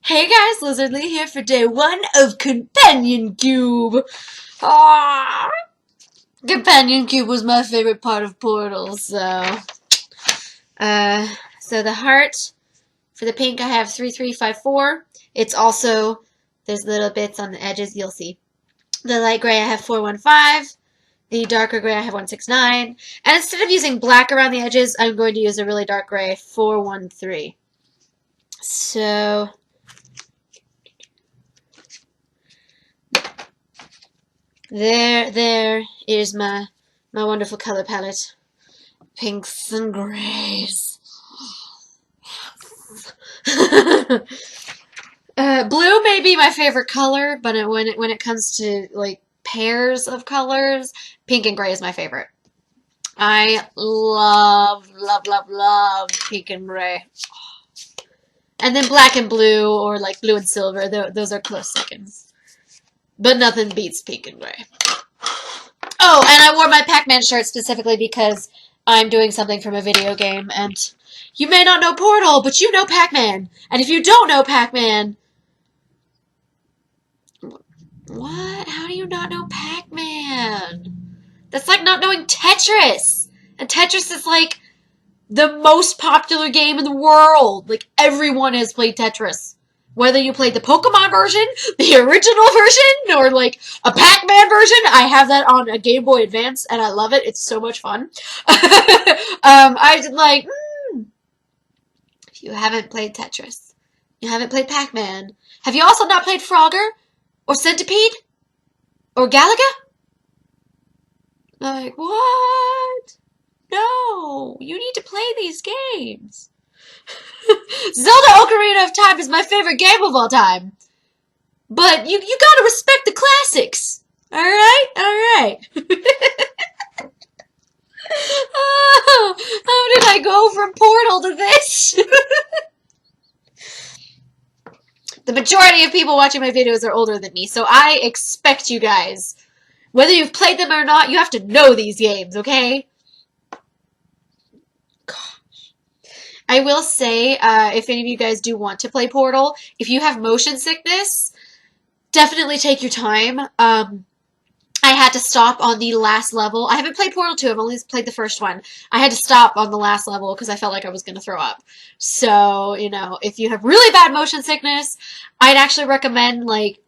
Hey guys, Lizardly here for day 1 of Companion Cube. Ah, Companion Cube was my favorite part of Portal, uh, so the heart, for the pink I have 3354. It's also, there's little bits on the edges, you'll see. The light gray I have 415. The darker gray I have 169. And instead of using black around the edges, I'm going to use a really dark gray, 413. So there is my wonderful color palette. Pinks and grays. Blue may be my favorite color, but when it comes to like pairs of colors, pink and gray is my favorite. I love pink and gray. And then black and blue, or like blue and silver, those are close seconds. But nothing beats pink and gray. Oh, and I wore my Pac-Man shirt specifically because I'm doing something from a video game, and you may not know Portal, but you know Pac-Man. And if you don't know Pac-Man... What? How do you not know Pac-Man? That's like not knowing Tetris. And Tetris is like the most popular game in the world. Like, everyone has played Tetris. Whether you played the Pokemon version, the original version, or like a Pac-Man version, I have that on a Game Boy Advance, and I love it. It's so much fun. I like, if you haven't played Tetris, you haven't played Pac-Man, have you also not played Frogger, or Centipede, or Galaga? Like, what? No, you need to play these games. Zelda Ocarina of Time is my favorite game of all time. But you gotta respect the classics. Alright? Alright. Oh, how did I go from Portal to this? The majority of people watching my videos are older than me, so I expect you guys, whether you've played them or not, you have to know these games, okay? I will say, if any of you guys do want to play Portal, if you have motion sickness, definitely take your time. I had to stop on the last level. I haven't played Portal 2, I've only played the first one. I had to stop on the last level because I felt like I was going to throw up. So, you know, if you have really bad motion sickness, I'd actually recommend, like,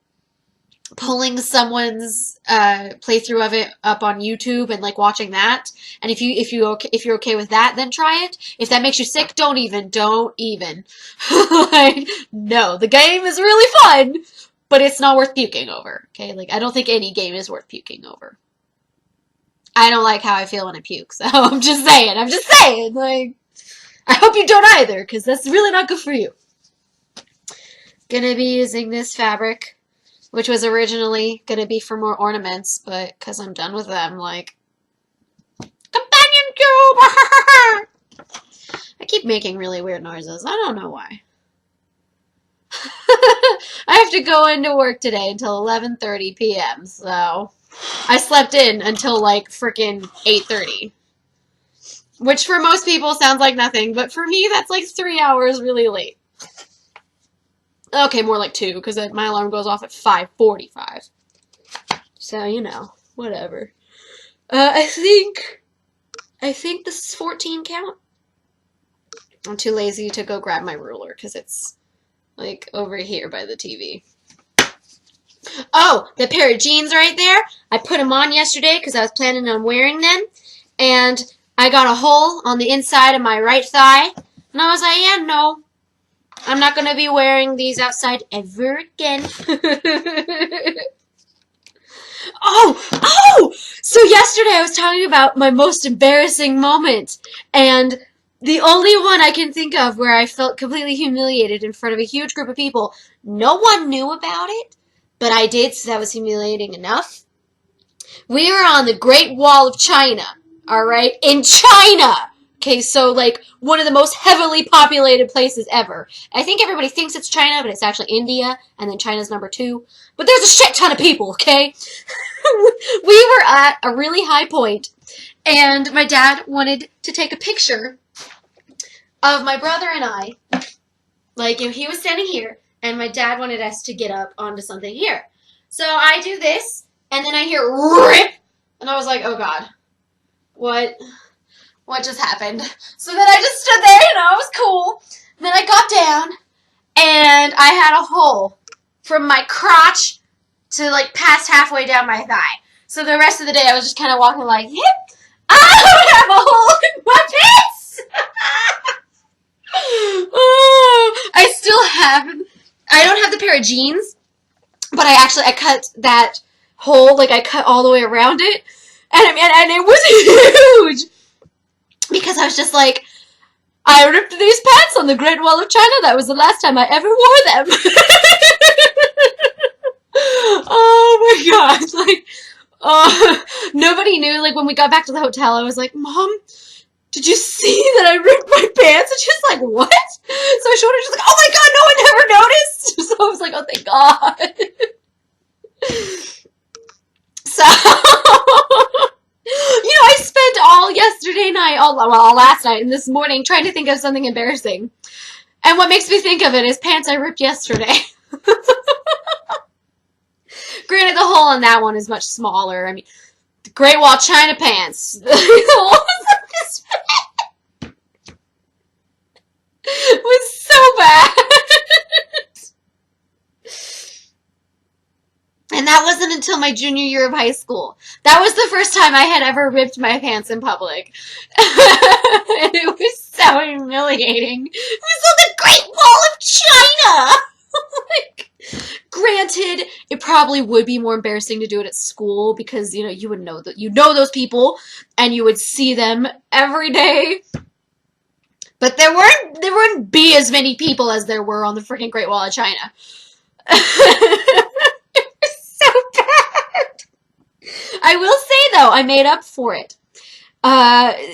pulling someone's playthrough of it up on YouTube and like watching that. And if you're okay with that, then try it. If that makes you sick, don't even. Like, no, the game is really fun, but it's not worth puking over. Okay, like I don't think any game is worth puking over. I don't like how I feel when I puke, so I'm just saying. Like, I hope you don't either, because that's really not good for you. Gonna be using this fabric, which was originally going to be for more ornaments, but because I'm done with them, like, Companion Cube! I keep making really weird noises. I don't know why. I have to go into work today until 11:30 p.m., so I slept in until, like, frickin' 8:30. Which for most people sounds like nothing, but for me, that's like 3 hours really late. Okay, more like 2, because my alarm goes off at 5:45. So, you know, whatever. I think this is 14 count. I'm too lazy to go grab my ruler, because it's, like, over here by the TV. Oh, the pair of jeans right there. I put them on yesterday, because I was planning on wearing them. And I got a hole on the inside of my right thigh. And I was like, yeah, no. I'm not going to be wearing these outside ever again. Oh! So yesterday I was talking about my most embarrassing moment. And the only one I can think of where I felt completely humiliated in front of a huge group of people. No one knew about it, but I did, so that was humiliating enough. We were on the Great Wall of China, alright? In China! Okay, so, like, one of the most heavily populated places ever. I think everybody thinks it's China, but it's actually India, and then China's number 2. But there's a shit ton of people, okay? We were at a really high point, and my dad wanted to take a picture of my brother and I. Like, he was standing here, and my dad wanted us to get up onto something here. So I do this, and then I hear rip, and I was like, oh God, what just happened? So then I just stood there, you know, I was cool. And then I got down, and I had a hole from my crotch to like past halfway down my thigh. So the rest of the day I was just kind of walking like, yep, I have a hole in my pants. Oh, I don't have the pair of jeans, but I cut that hole, like I cut all the way around it, and it was huge because I was just like, I ripped these pants on the Great Wall of China. That was the last time I ever wore them. Oh my God! Like, nobody knew. Like when we got back to the hotel, I was like, Mom, did you see that I ripped my pants? And she's like, what? So I showed her, she's like, oh my God, no one never noticed. So I was like, oh, thank God. So, I spent all yesterday night, all last night and this morning trying to think of something embarrassing. And what makes me think of it is pants I ripped yesterday. Granted, the hole in that one is much smaller. I mean, the Great Wall China pants. The hole was so bad. And that wasn't until my junior year of high school. That was the first time I had ever ripped my pants in public. And it was so humiliating. It was on the Great Wall of China! Like, granted, it probably would be more embarrassing to do it at school because, you would know that those people and you would see them every day. But there wouldn't be as many people as there were on the freaking Great Wall of China. It was so bad. I will say though, I made up for it.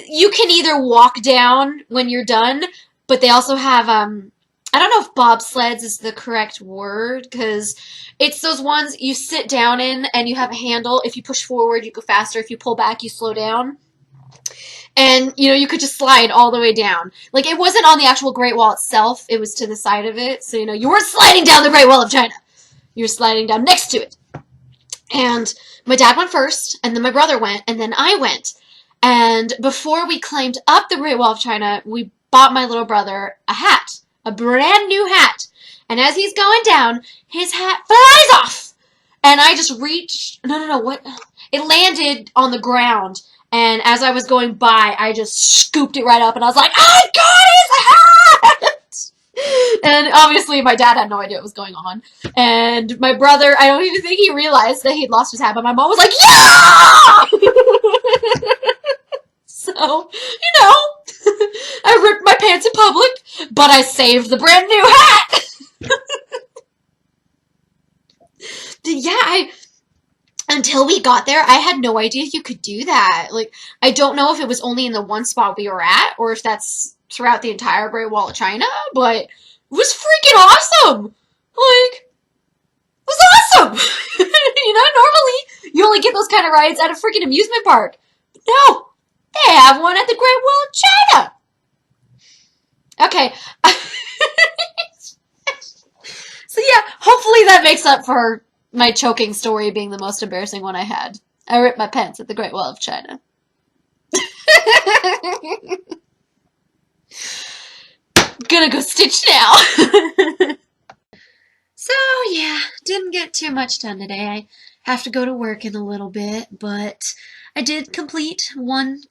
You can either walk down when you're done, but they also have I don't know if bobsleds is the correct word, because it's those ones you sit down in and you have a handle. If you push forward, you go faster. If you pull back, you slow down. And, you could just slide all the way down. Like, it wasn't on the actual Great Wall itself. It was to the side of it. So, you weren't sliding down the Great Wall of China. You were sliding down next to it. And my dad went first, and then my brother went, and then I went. And before we climbed up the Great Wall of China, we bought my little brother a hat. A brand new hat. And as he's going down, his hat flies off. And I just reached, what? It landed on the ground. And as I was going by, I just scooped it right up and I was like, I got his hat! And obviously my dad had no idea what was going on. And my brother, I don't even think he realized that he'd lost his hat, but my mom was like, yeah! So, I ripped my pants in public, but I saved the brand new hat! Yeah, until we got there, I had no idea you could do that. Like, I don't know if it was only in the one spot we were at, or if that's throughout the entire Great Wall of China, but it was freaking awesome! Like, it was awesome! Normally, you only get those kind of rides at a freaking amusement park. No! They have one at the Great Wall of China! Okay. So yeah, hopefully that makes up for my choking story being the most embarrassing one I had. I ripped my pants at the Great Wall of China. Gonna go stitch now. So yeah, didn't get too much done today. I have to go to work in a little bit, but I did complete one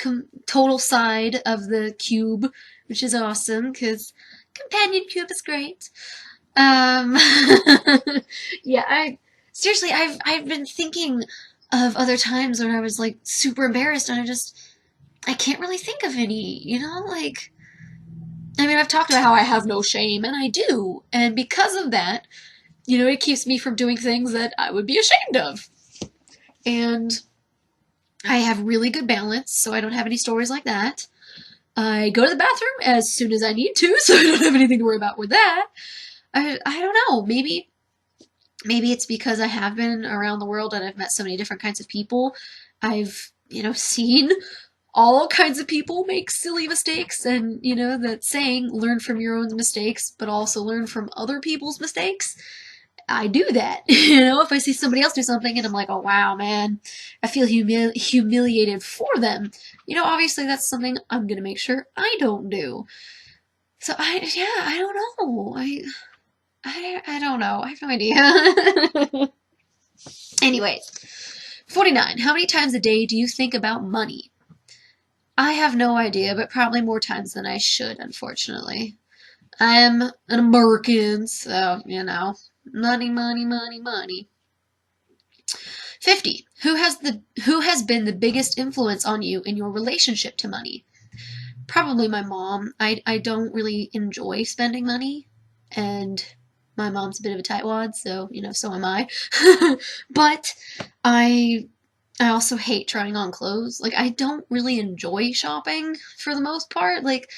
total side of the cube, which is awesome because companion cube is great. Yeah, seriously, I've been thinking of other times when I was like super embarrassed and I can't really think of any, like, I mean, I've talked about how I have no shame, and I do, and because of that, it keeps me from doing things that I would be ashamed of. And I have really good balance, so I don't have any stories like that. I go to the bathroom as soon as I need to, so I don't have anything to worry about with that. I don't know, maybe it's because I have been around the world and I've met so many different kinds of people. I've, seen all kinds of people make silly mistakes, and you know that saying, learn from your own mistakes, but also learn from other people's mistakes. I do that. You know, if I see somebody else do something and I'm like, oh wow, man, I feel humiliated for them. You know, obviously that's something I'm gonna make sure I don't do. So I don't know. I don't know. I have no idea. Anyways, 49. How many times a day do you think about money? I have no idea, but probably more times than I should, unfortunately. I am an American, so, you know, money, money, money, money. 50. Who has been the biggest influence on you in your relationship to money? Probably my mom. I don't really enjoy spending money, and my mom's a bit of a tightwad, so, you know, so am I. But I I also hate trying on clothes. Like, I don't really enjoy shopping for the most part. Like,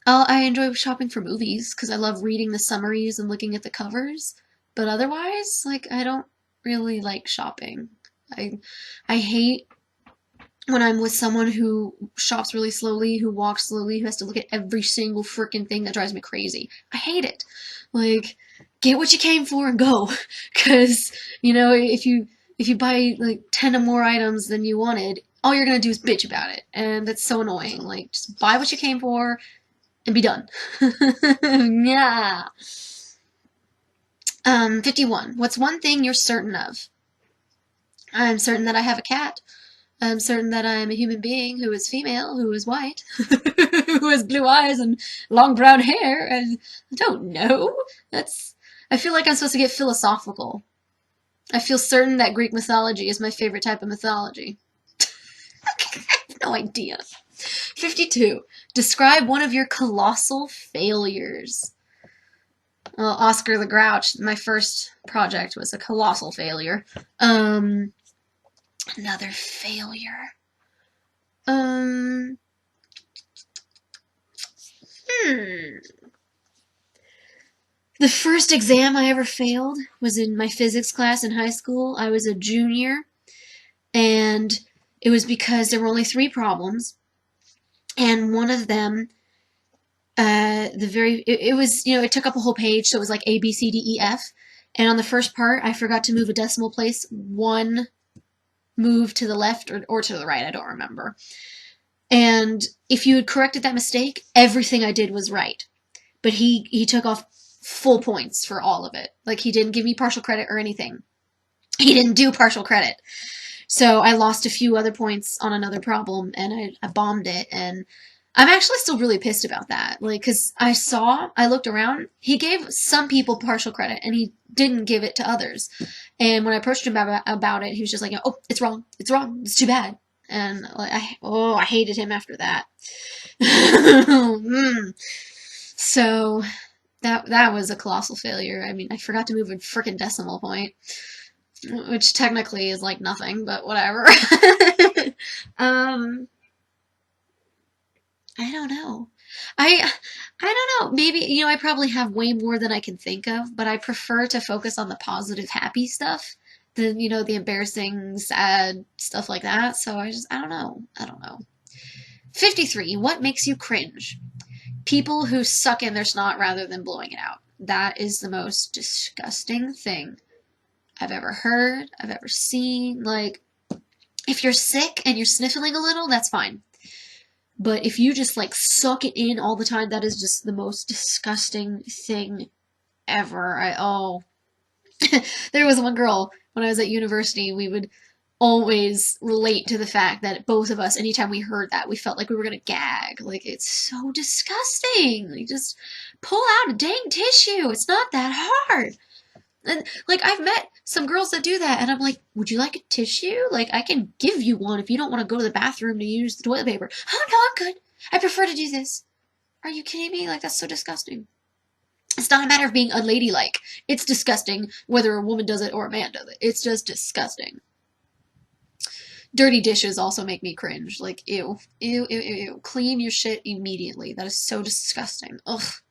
I enjoy shopping for movies because I love reading the summaries and looking at the covers. But otherwise, like, I don't really like shopping. I I hate when I'm with someone who shops really slowly, who walks slowly, who has to look at every single freaking thing. That drives me crazy. I hate it. Like, get what you came for and go. Because, you know, if you buy like 10 or more items than you wanted, all you're gonna do is bitch about it. And that's so annoying. Like, just buy what you came for and be done. Yeah. 51. What's one thing you're certain of? I'm certain that I have a cat. I'm certain that I am a human being who is female, who is white, who has blue eyes and long brown hair, and I don't know. I feel like I'm supposed to get philosophical. I feel certain that Greek mythology is my favorite type of mythology. I have no idea. 52. Describe one of your colossal failures. Well, Oscar the Grouch, my first project was a colossal failure. Another failure. Hmm. The first exam I ever failed was in my physics class in high school. I was a junior, and it was because there were only 3 problems, and one of them, it was, you know, it took up a whole page, so it was like A, B, C, D, E, F, and on the first part, I forgot to move a decimal place 1 move to the left or to the right, I don't remember. And if you had corrected that mistake, everything I did was right. But he took off full points for all of it. Like, he didn't give me partial credit or anything. He didn't do partial credit. So I lost a few other points on another problem, and I bombed it, and I'm actually still really pissed about that. Like, because I looked around, he gave some people partial credit, and he didn't give it to others. And when I approached him about it, he was just like, oh, it's wrong, it's too bad. And like, I hated him after that. So that was a colossal failure. I mean, I forgot to move a frickin' decimal point, which technically is like nothing, but whatever. I don't know. I don't know. Maybe, you know, I probably have way more than I can think of, but I prefer to focus on the positive, happy stuff than, you know, the embarrassing, sad stuff like that. So I don't know. I don't know. 53. What makes you cringe? People who suck in their snot rather than blowing it out. That is the most disgusting thing I've ever heard, I've ever seen. Like, if you're sick and you're sniffling a little, that's fine. But if you just like suck it in all the time, that is just the most disgusting thing ever. There was one girl when I was at university, we would always relate to the fact that both of us, anytime we heard that, we felt like we were gonna gag. Like, it's so disgusting. Like, just pull out a dang tissue. It's not that hard. And, like, I've met some girls that do that, and I'm like, would you like a tissue? Like, I can give you one if you don't want to go to the bathroom to use the toilet paper. Oh, no, I'm good. I prefer to do this. Are you kidding me? Like, that's so disgusting. It's not a matter of being unladylike. It's disgusting whether a woman does it or a man does it. It's just disgusting. Dirty dishes also make me cringe. Like, ew. Ew, ew, ew, ew. Clean your shit immediately. That is so disgusting. Ugh.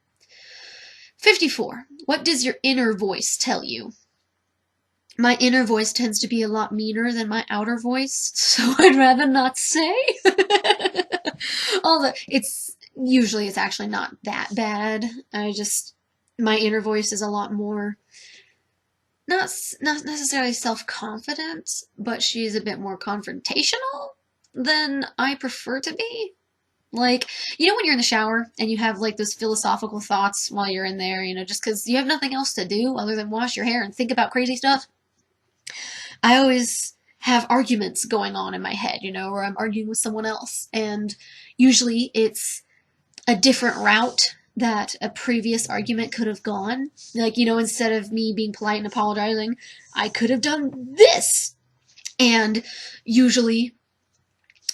54. What does your inner voice tell you? My inner voice tends to be a lot meaner than my outer voice, so I'd rather not say. Although it's actually not that bad. My inner voice is a lot more not necessarily self-confident, but she's a bit more confrontational than I prefer to be. Like, when you're in the shower and you have like those philosophical thoughts while you're in there, just because you have nothing else to do other than wash your hair and think about crazy stuff. I always have arguments going on in my head, or I'm arguing with someone else. And usually it's a different route that a previous argument could have gone. Like, instead of me being polite and apologizing, I could have done this. And usually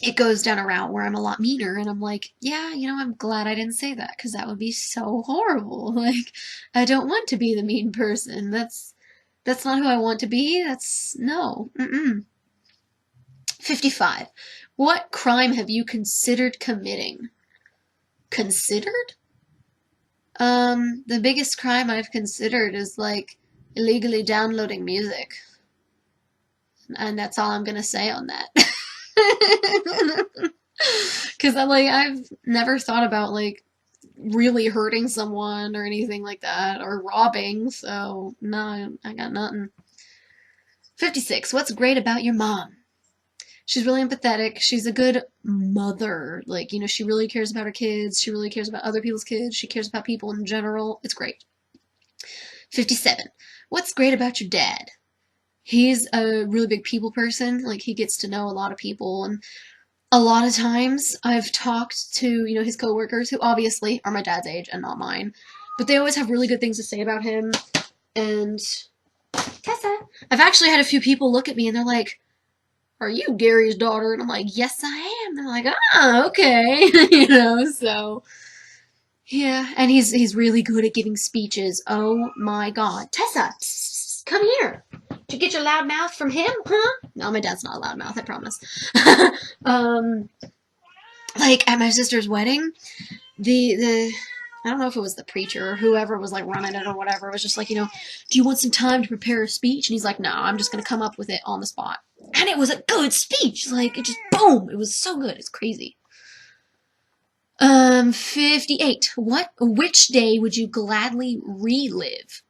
it goes down a route where I'm a lot meaner and I'm like, yeah, I'm glad I didn't say that because that would be so horrible. Like, I don't want to be the mean person. That's not who I want to be. No. Mm-mm. 55. What crime have you considered committing? Considered? The biggest crime I've considered is like illegally downloading music. And that's all I'm gonna say on that. Because I've never thought about like really hurting someone or anything like that, or robbing, so no, I got nothing. 56. What's great about your mom? She's really empathetic. She's a good mother. Like, she really cares about her kids. She really cares about other people's kids. She cares about people in general. It's great. 57. What's great about your dad? He's a really big people person. Like, he gets to know a lot of people, and a lot of times I've talked to, his coworkers, who obviously are my dad's age and not mine, but they always have really good things to say about him. And Tessa, I've actually had a few people look at me and they're like, are you Gary's daughter? And I'm like, yes, I am. They're like, okay. So yeah. And he's really good at giving speeches. Oh my God. Tessa, psst, come here. Did you get your loud mouth from him? Huh? No, my dad's not a loud mouth, I promise. Like at my sister's wedding, the I don't know if it was the preacher or whoever was like running it or whatever. It was just like, do you want some time to prepare a speech? And he's like, no, I'm just going to come up with it on the spot. And it was a good speech. Like, it just, boom. It was so good. It's crazy. 58. Which day would you gladly relive?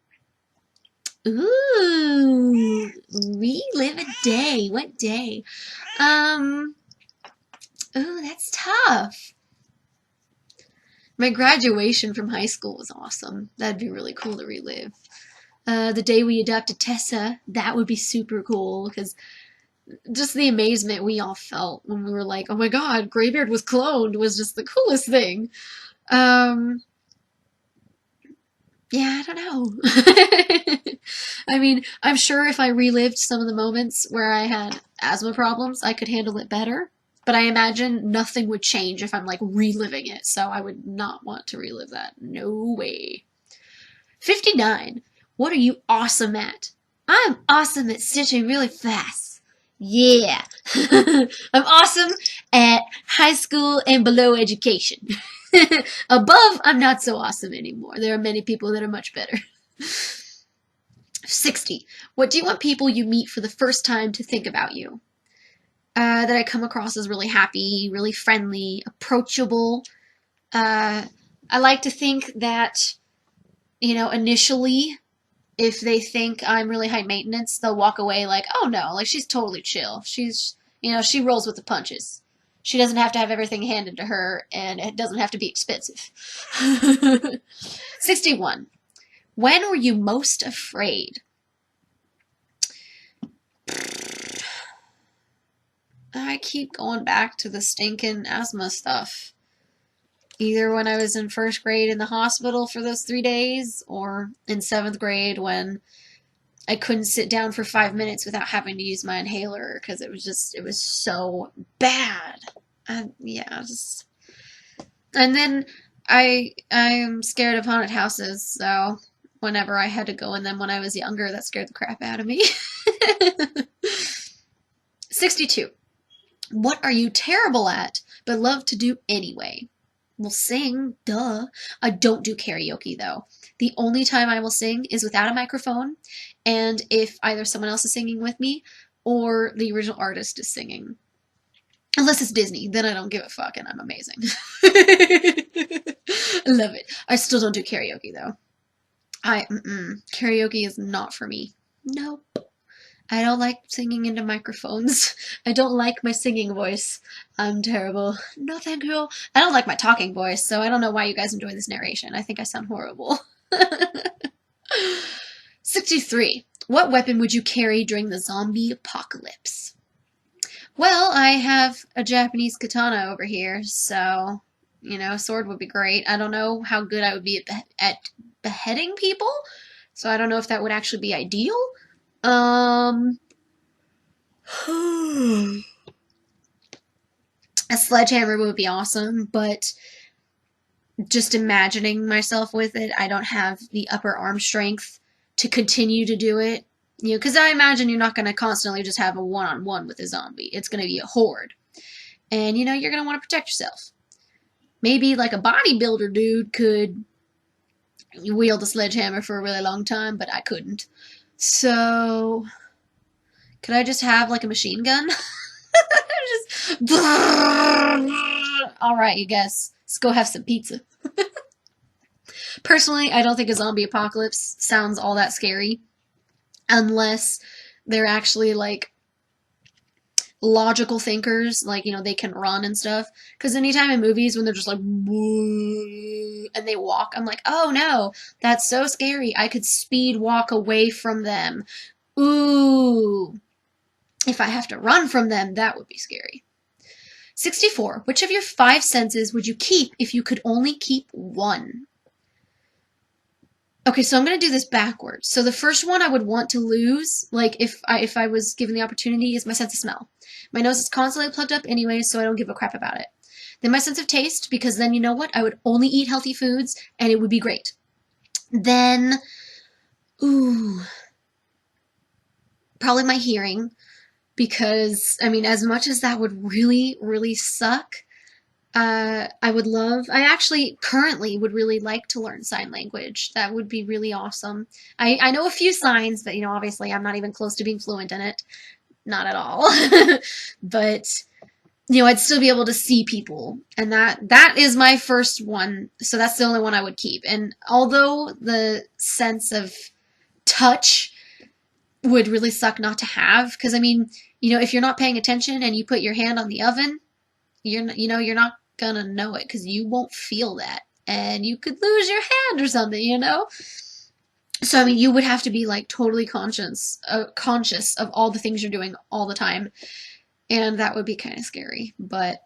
Ooh, relive a day. What day? Ooh, that's tough. My graduation from high school was awesome. That'd be really cool to relive. The day we adopted Tessa, that would be super cool because just the amazement we all felt when we were like, oh my God, Graybeard was cloned was just the coolest thing. Yeah, I don't know. I mean, I'm sure if I relived some of the moments where I had asthma problems, I could handle it better. But I imagine nothing would change if I'm like reliving it, so I would not want to relive that. No way. 59. What are you awesome at? I'm awesome at stitching really fast. Yeah. I'm awesome at high school and below education. Above, I'm not so awesome anymore. There are many people that are much better. 60. What do you want people you meet for the first time to think about you? That I come across as really happy, really friendly, approachable. I like to think that, initially, if they think I'm really high maintenance, they'll walk away like, oh no, like she's totally chill. She's, she rolls with the punches. She doesn't have to have everything handed to her, and it doesn't have to be expensive. 61. When were you most afraid? I keep going back to the stinking asthma stuff. Either when I was in first grade in the hospital for those 3 days, or in 7th grade when I couldn't sit down for 5 minutes without having to use my inhaler because it was so bad. And then I'm scared of haunted houses, so whenever I had to go in them when I was younger, that scared the crap out of me. 62. What are you terrible at, but love to do anyway? Well, sing, duh. I don't do karaoke, though. The only time I will sing is without a microphone, and if either someone else is singing with me or the original artist is singing. Unless it's Disney, then I don't give a fuck and I'm amazing. I love it. I still don't do karaoke though. Karaoke is not for me. Nope. I don't like singing into microphones. I don't like my singing voice. I'm terrible. No, thank you. I don't like my talking voice, so I don't know why you guys enjoy this narration. I think I sound horrible. 63. What weapon would you carry during the zombie apocalypse? Well, I have a Japanese katana over here, so, you know, a sword would be great. I don't know how good I would be at beheading people, so I don't know if that would actually be ideal. A sledgehammer would be awesome, but just imagining myself with it, I don't have the upper arm strength to continue to do it. You know, because I imagine you're not going to constantly just have a one-on-one with a zombie. It's going to be a horde. And, you know, you're going to want to protect yourself. Maybe, like, a bodybuilder dude could wield a sledgehammer for a really long time, but I couldn't. So, could I just have, like, a machine gun? Just... Alright, you guys. Let's go have some pizza. Personally, I don't think a zombie apocalypse sounds all that scary. Unless they're actually, like, logical thinkers, like, you know, they can run and stuff. Because anytime in movies when they're just like, and they walk, I'm like, oh no, that's so scary. I could speed walk away from them. Ooh. If I have to run from them, that would be scary. 64. Which of your 5 senses would you keep if you could only keep one? Okay, so I'm going to do this backwards. So the first one I would want to lose, like if I was given the opportunity, is my sense of smell. My nose is constantly plugged up anyway, so I don't give a crap about it. Then my sense of taste, because then you know what? I would only eat healthy foods, and it would be great. Then, probably my hearing, because, I mean, as much as that would really, really suck, I actually currently would really like to learn sign language. That would be really awesome. I know a few signs, but, you know, obviously I'm not even close to being fluent in it. Not at all. But, you know, I'd still be able to see people. And that is my first one. So that's the only one I would keep. And although the sense of touch would really suck not to have, because, I mean, you know, if you're not paying attention and you put your hand on the oven, you're not gonna know it because you won't feel that, and you could lose your hand or something, you know. So I mean, you would have to be like totally conscious of all the things you're doing all the time, and that would be kind of scary. But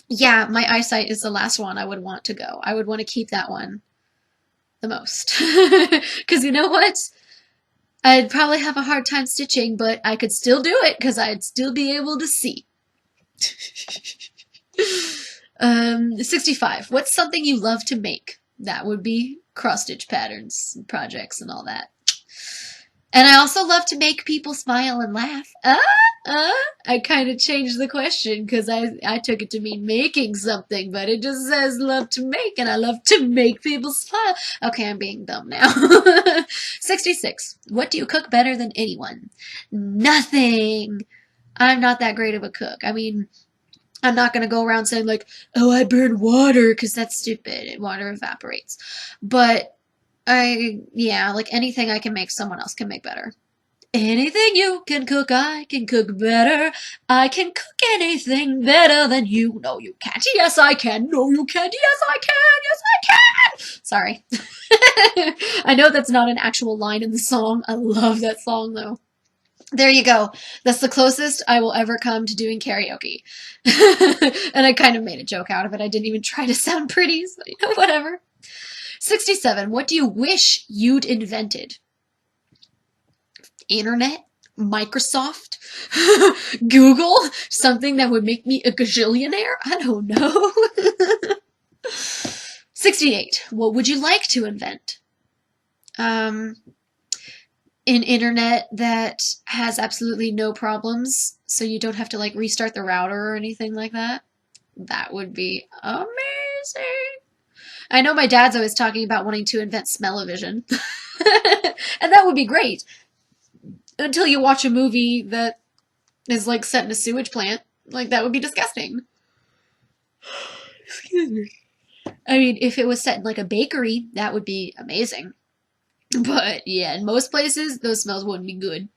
yeah, my eyesight is the last one I would want to go. I would want to keep that one the most, because you know what? I'd probably have a hard time stitching, but I could still do it because I'd still be able to see. 65. What's something you love to make? That would be cross-stitch patterns, projects, and all that. And I also love to make people smile and laugh. I kind of changed the question because I took it to mean making something, but it just says love to make, and I love to make people smile. Okay, I'm being dumb now. 66. What do you cook better than anyone? Nothing. I'm not that great of a cook. I mean, I'm not going to go around saying like, oh, I burn water, because that's stupid. Water evaporates. But like anything I can make, someone else can make better. Anything you can cook, I can cook better. I can cook anything better than you. No, you can't. Yes, I can. No, you can't. Yes, I can. Yes, I can. Sorry. I know that's not an actual line in the song. I love that song, though. There you go. That's the closest I will ever come to doing karaoke. And I kind of made a joke out of it. I didn't even try to sound pretty, so you know, whatever. 67. What do you wish you'd invented? Internet? Microsoft? Google? Something that would make me a gajillionaire? I don't know. 68. What would you like to invent? An internet that has absolutely no problems, so you don't have to like restart the router or anything like that. That would be amazing. I know my dad's always talking about wanting to invent smell-o-vision. And that would be great. Until you watch a movie that is like set in a sewage plant. Like that would be disgusting. Excuse me. I mean, if it was set in like a bakery, that would be amazing. But yeah, in most places, those smells wouldn't be good.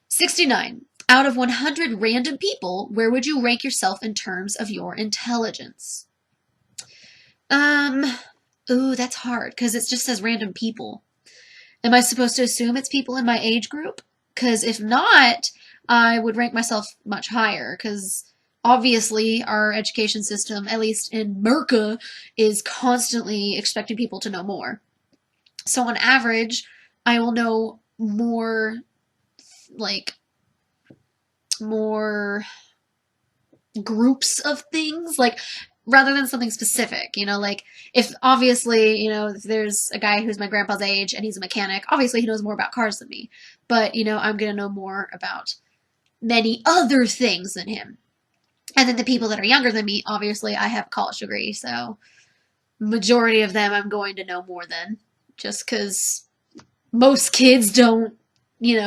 69. Out of 100 random people, where would you rank yourself in terms of your intelligence? Ooh, that's hard, because it just says random people. Am I supposed to assume it's people in my age group? Because if not, I would rank myself much higher, because obviously our education system, at least in America, is constantly expecting people to know more. So on average, I will know more, like, more groups of things, like, rather than something specific, like, if obviously, if there's a guy who's my grandpa's age and he's a mechanic, obviously he knows more about cars than me, but, I'm gonna know more about many other things than him. And then the people that are younger than me, obviously I have a college degree, so majority of them I'm going to know more than, just because most kids don't,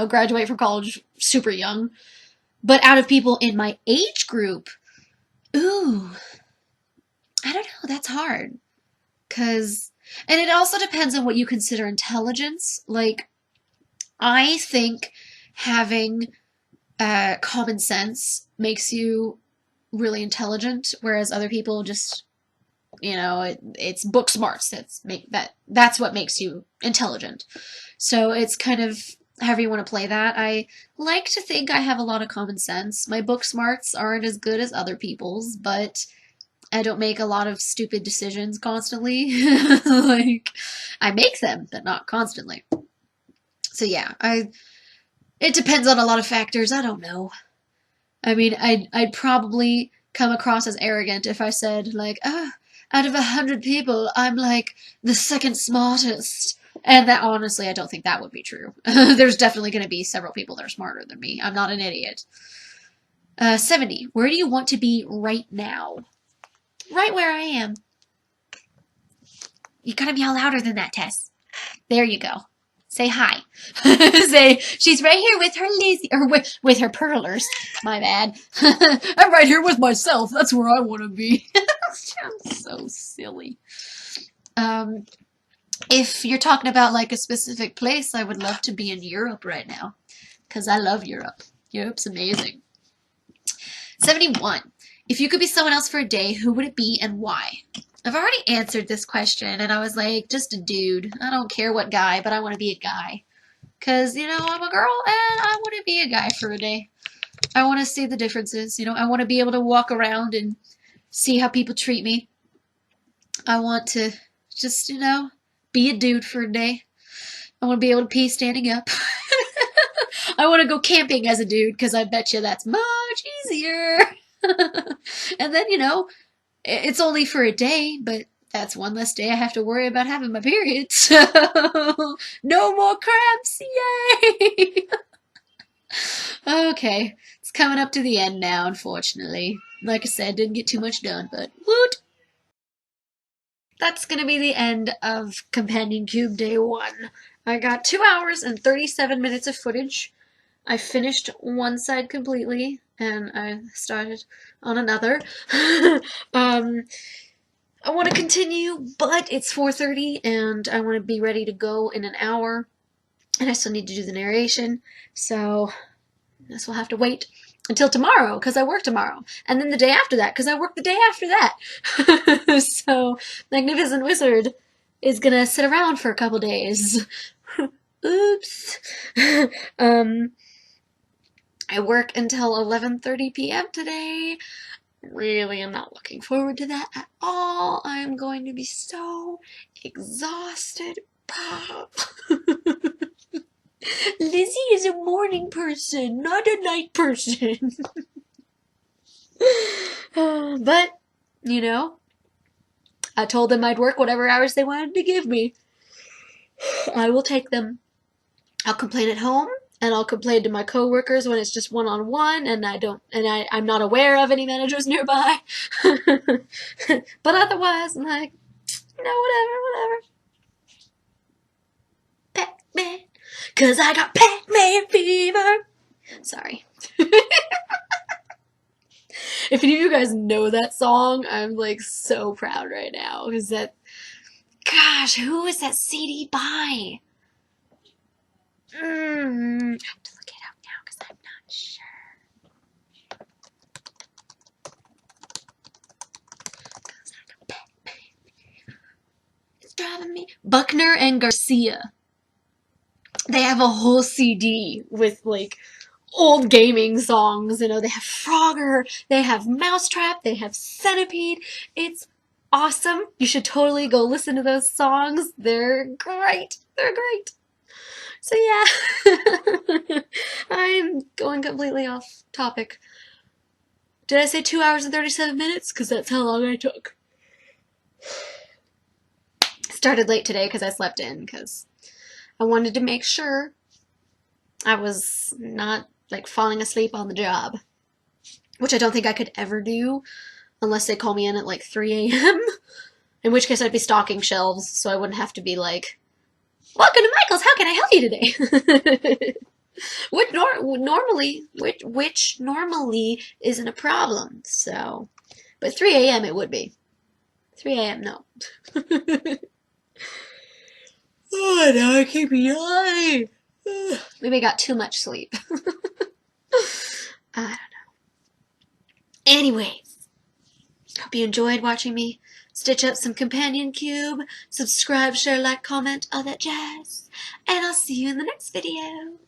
graduate from college super young. But out of people in my age group, ooh, I don't know, that's hard. And it also depends on what you consider intelligence. Like, I think having common sense makes you really intelligent, whereas other people just, it's book smarts. That's what makes you intelligent. So it's kind of however you want to play that. I like to think I have a lot of common sense. My book smarts aren't as good as other people's, but I don't make a lot of stupid decisions constantly. Like, I make them, but not constantly. So yeah, it depends on a lot of factors. I don't know. I mean, I'd probably come across as arrogant if I said, like, out of 100 people, I'm like the second smartest. And that, honestly, I don't think that would be true. There's definitely going to be several people that are smarter than me. I'm not an idiot. 70. Where do you want to be right now? Right where I am. You gotta be all louder than that, Tess. There you go. Say hi. Say, she's right here with her lazy, or with her pearlers. My bad. I'm right here with myself. That's where I want to be. Sounds so silly. If you're talking about like a specific place, I would love to be in Europe right now. Because I love Europe. Europe's amazing. 71. If you could be someone else for a day, who would it be and why? I've already answered this question, and I was like, just a dude. I don't care what guy, but I want to be a guy. Because, I'm a girl, and I want to be a guy for a day. I want to see the differences. I want to be able to walk around and see how people treat me. I want to just, be a dude for a day. I want to be able to pee standing up. I want to go camping as a dude, because I bet you that's much easier. And then, it's only for a day, but that's one less day I have to worry about having my period. So, no more cramps, yay! Okay, it's coming up to the end now, unfortunately. Like I said, didn't get too much done, but woot! That's gonna be the end of Companion Cube Day 1. I got 2 hours and 37 minutes of footage. I finished one side completely, and I started on another. I want to continue, but it's 4:30, and I want to be ready to go in an hour, and I still need to do the narration, so I guess we'll have to wait until tomorrow, because I work tomorrow, and then the day after that, because I work the day after that. So, Magnificent Wizard is gonna sit around for a couple days. Oops. I work until 11:30 p.m. today. Really, I'm not looking forward to that at all. I'm going to be so exhausted. Lizzie is a morning person, not a night person. But, I told them I'd work whatever hours they wanted to give me. I will take them. I'll complain at home, and I'll complain to my coworkers when it's just one-on-one and I'm not aware of any managers nearby. But otherwise, I'm like, no, whatever. Pac-Man, 'cause I got Pac-Man fever. Sorry. If any of you guys know that song, I'm like so proud right now. Because gosh, who is that CD by? I have to look it up now because I'm not sure. It's driving me. Buckner and Garcia. They have a whole CD with like old gaming songs. You know, they have Frogger, they have Mousetrap, they have Centipede. It's awesome. You should totally go listen to those songs. They're great. They're great. So yeah, I'm going completely off topic. Did I say 2 hours and 37 minutes? Because that's how long I took. Started late today because I slept in, because I wanted to make sure I was not like falling asleep on the job, which I don't think I could ever do unless they call me in at like 3 a.m., in which case I'd be stocking shelves, so I wouldn't have to be like, welcome to Michael's, how can I help you today? which normally isn't a problem, so. But 3 a.m. it would be. 3 a.m. no. Oh, now I keep yawning. Maybe I got too much sleep. I don't know. Anyways, hope you enjoyed watching me stitch up some companion cube. Subscribe, share, like, comment, all that jazz. And I'll see you in the next video.